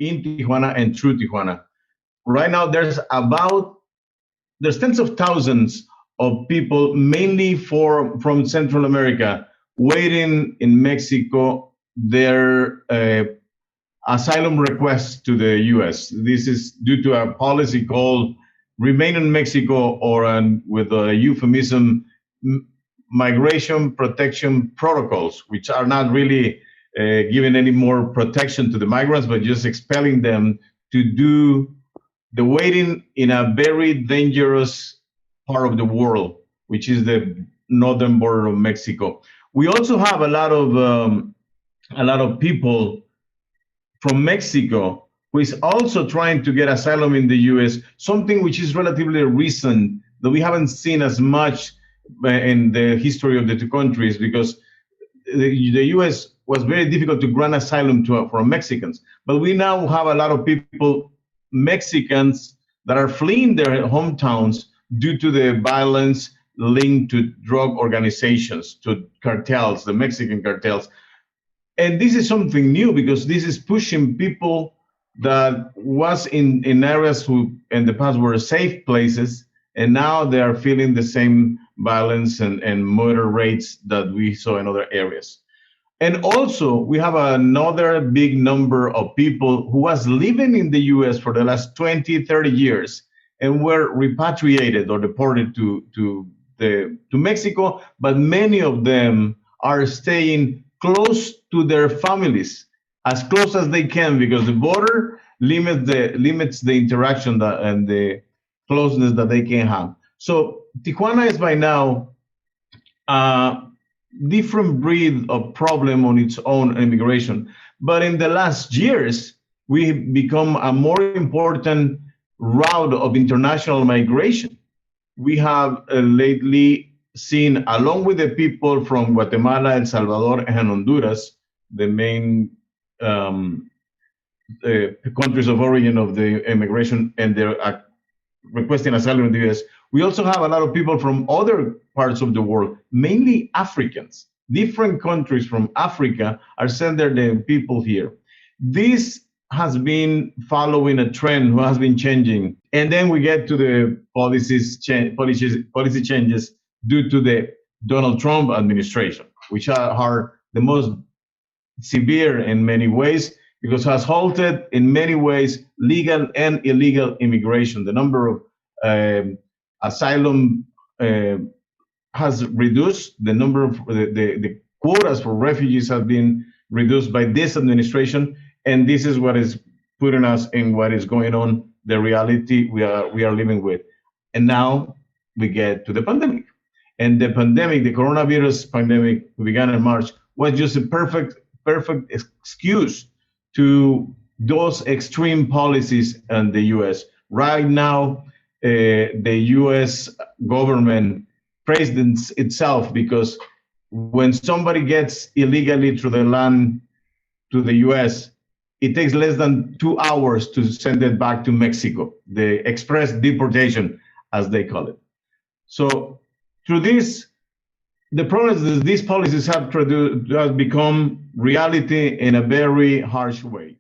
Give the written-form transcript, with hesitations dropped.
in Tijuana and through Tijuana. Right now, there's tens of thousands of people, mainly from Central America, waiting in Mexico their asylum requests to the U.S. This is due to a policy called "Remain in Mexico," or with a euphemism, migration protection protocols, which are not really giving any more protection to the migrants, but just expelling them to do the waiting in a very dangerous part of the world, which is the northern border of Mexico. We also have a lot of people from Mexico who is also trying to get asylum in the U.S., something which is relatively recent that we haven't seen as much in the history of the two countries, because the U.S. was very difficult to grant asylum for Mexicans. But we now have a lot of people, Mexicans, that are fleeing their hometowns due to the violence linked to drug organizations, to cartels, the Mexican cartels. And this is something new, because this is pushing people that was in areas who in the past were safe places, and now they are feeling the same violence and murder rates that we saw in other areas. And also, we have another big number of people who was living in the U.S. for the last 20, 30 years and were repatriated or deported to Mexico, but many of them are staying close to their families, as close as they can, because the border limits the interaction and the closeness that they can have. So Tijuana is by now a different breed of problem on its own immigration. But in the last years, we've become a more important route of international migration. We have lately seen, along with the people from Guatemala, El Salvador, and Honduras, the main countries of origin of the immigration, and they're requesting asylum in the U.S. We also have a lot of people from other parts of the world, mainly Africans. Different countries from Africa are sending their people here. This has been following a trend who has been changing. And then we get to the policy changes due to the Donald Trump administration, which are the most severe in many ways, because it has halted in many ways legal and illegal immigration. The number of asylum has reduced. The number of the quotas for refugees have been reduced by this administration, and this is what is putting us in what is going on, the reality we are living with. And now we get to the pandemic. And the pandemic, the coronavirus pandemic, who began in March, was just a perfect excuse to those extreme policies in the U.S. Right now, the U.S. government praised itself, because when somebody gets illegally through the land to the U.S., it takes less than 2 hours to send it back to Mexico, the express deportation, as they call it. So through this, the problem is that these policies have become reality in a very harsh way.